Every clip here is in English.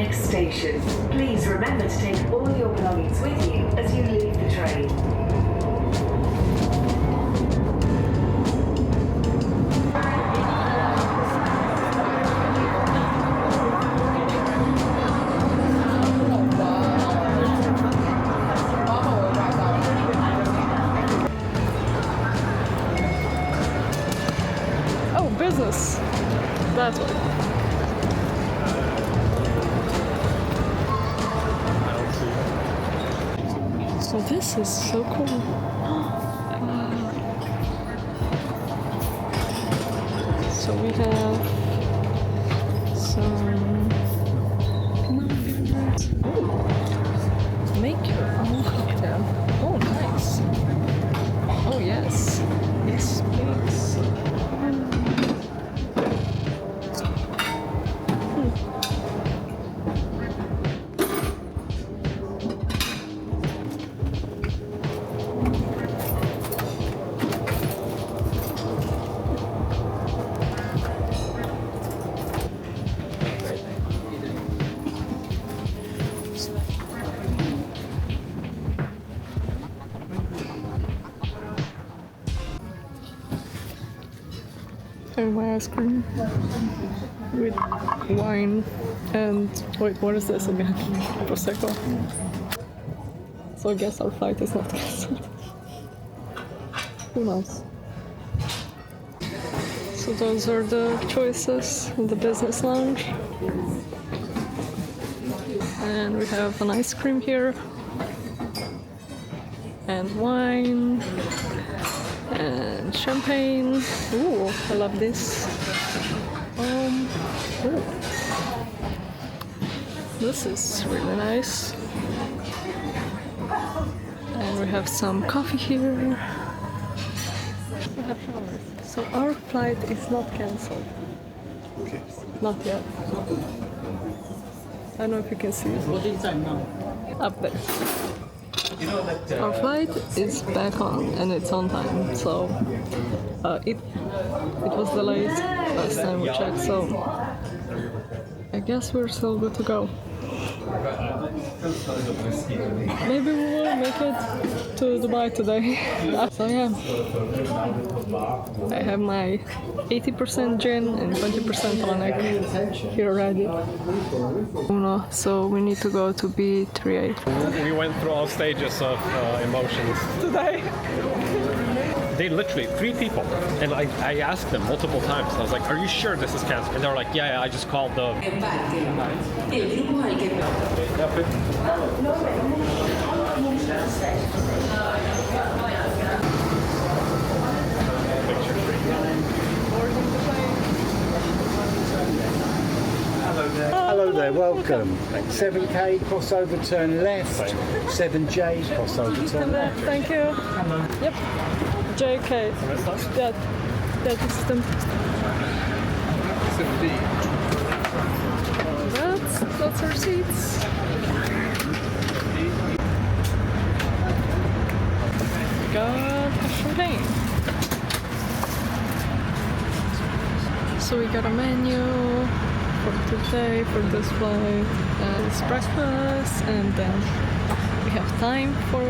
next station. Please remember to take all your belongings with you as you leave the train. Oh, business. That way. So this is so cool. So we have some. Come on, birds. Oh, make your own cocktail. Oh, nice. Oh yes, yes, please. And my ice cream with wine and wait, what is this again? Prosecco. So I guess our flight is not cancelled. Who knows? So those are the choices in the business lounge. And we have an ice cream here. And wine. And champagne. Ooh, I love this. Ooh. This is really nice. And we have some coffee here. We have showers. So our flight is not cancelled. Okay. Not yet. I don't know if you can see it. Up there. Our flight is back on and it's on time, so it was delayed last time we checked, so I guess we're still good to go. Maybe we will make it to Dubai today. So yeah, I have my 80% gin and 20% tonic here already. So we need to go to B38. We went through all stages of emotions Today? They literally, 3 people, and I asked them multiple times. I was like, "Are you sure this is canceled?" And they were like, "Yeah, I just called the." Hello there, welcome. 7K, crossover, turn left. 7J, crossover, turn left. Thank you. Yep. JK. That is them. That's our seats. Got champagne. So we got a menu for today, for this flight, and it's breakfast, and then we have time for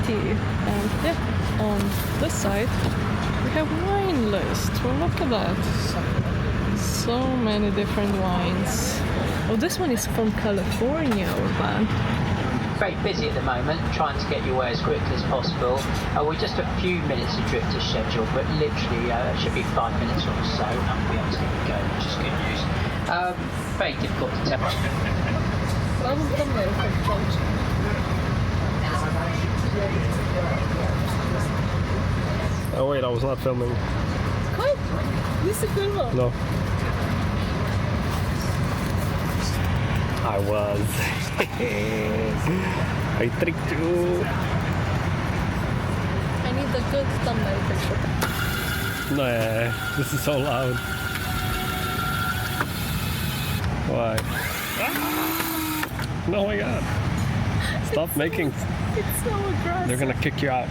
tea. And yeah, on this side we have wine list. Well, look at that. So many different wines. Oh, this one is from California, Urban. Very busy at the moment, trying to get you away as quickly as possible. We're just a few minutes adrift to schedule, but literally it should be 5 minutes or so, and we'll be able to get you going, which is good news. Very difficult to tell. Oh wait, I was not filming. What? This is film. No. I was. I tricked you. I need a good thumbnail picture. Nah, this is so loud. Why? Ah! Oh my god. Stop making. It's so aggressive. They're gonna kick you out.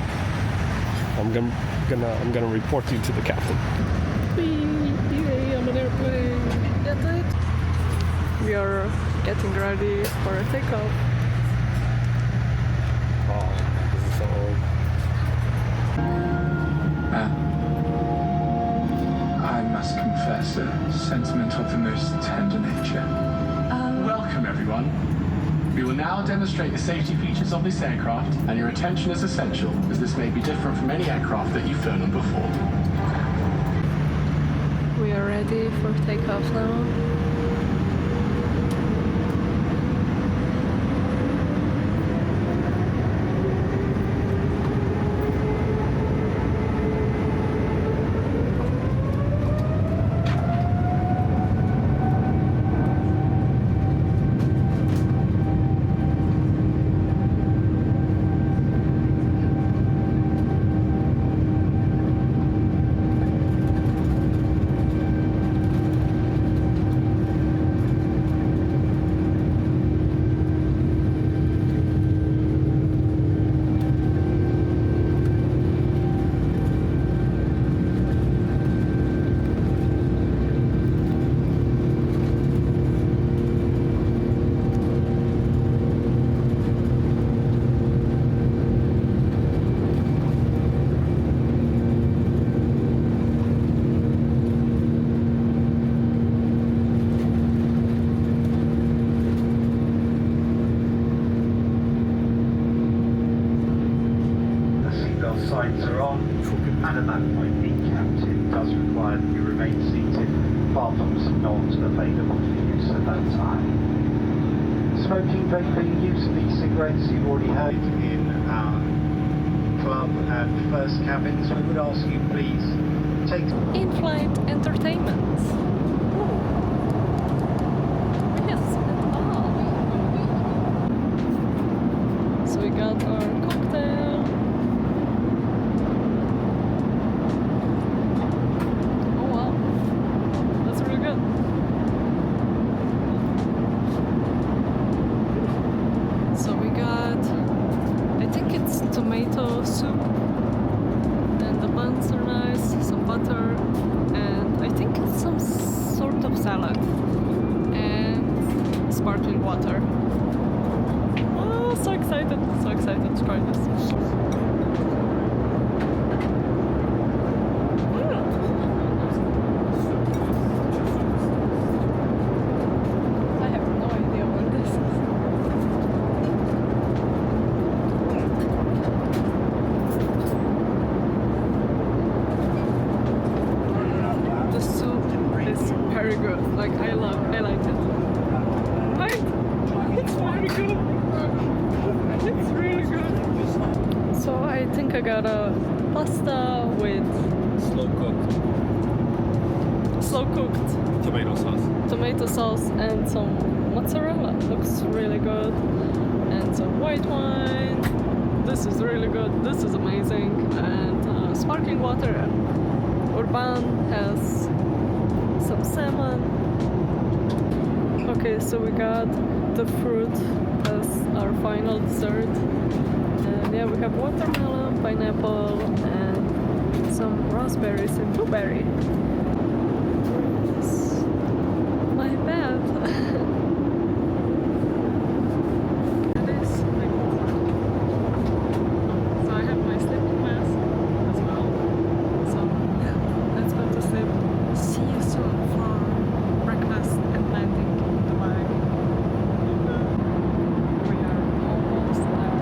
I'm gonna report you to the captain. Yay, I'm an airplane. We are getting ready for a takeoff. Oh, this is so old. I must confess a sentiment of the most tender nature. Welcome, everyone. We will now demonstrate the safety features of this aircraft, and your attention is essential, as this may be different from any aircraft that you've flown on before. We are ready for takeoff now. Signs are on, and at that point the captain does require that you remain seated, bathrooms are not available for use at that time. Smoking, vaping, use of e-cigarettes you've already heard in our club and first cabins. We would ask you please take In-flight entertainment. Yes, so we got our cocktail. Tomato soup, and the buns are nice, some butter, and I think it's some sort of salad, and sparkling water. Oh, so excited to try this. I have no idea what this is. Very good. Like I like it. Right? It's very good. It's really good. So I think I got a pasta with slow cooked tomato sauce and some mozzarella. Looks really good. And some white wine. This is really good. This is amazing. And sparkling water. Urban has some salmon. Okay, so we got the fruit as our final dessert. And yeah, we have watermelon, pineapple, and some raspberries and blueberry. It's my bad. It is. So I have my sleeping mask as well. So yeah, let's go to sleep. See you soon for breakfast and landing in Dubai. We are almost there.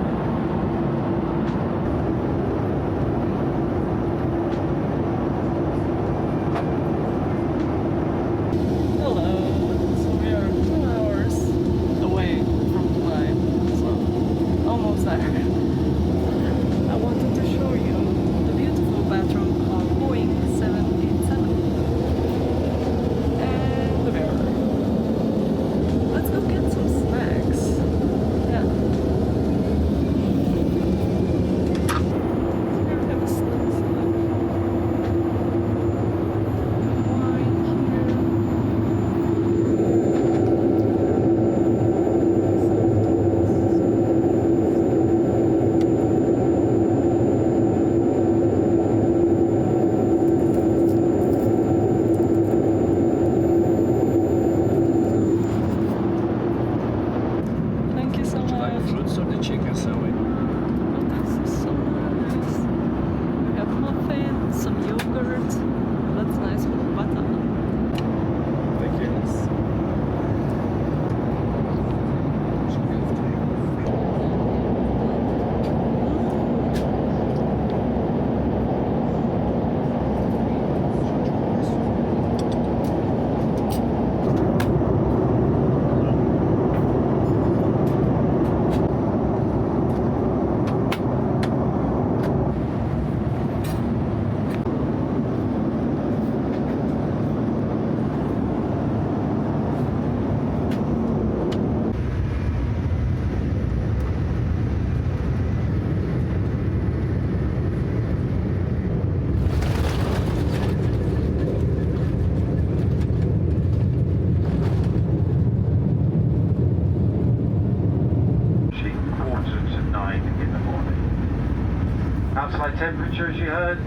outside temperature, as you heard,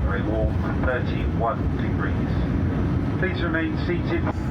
very warm, 31 degrees. Please remain seated.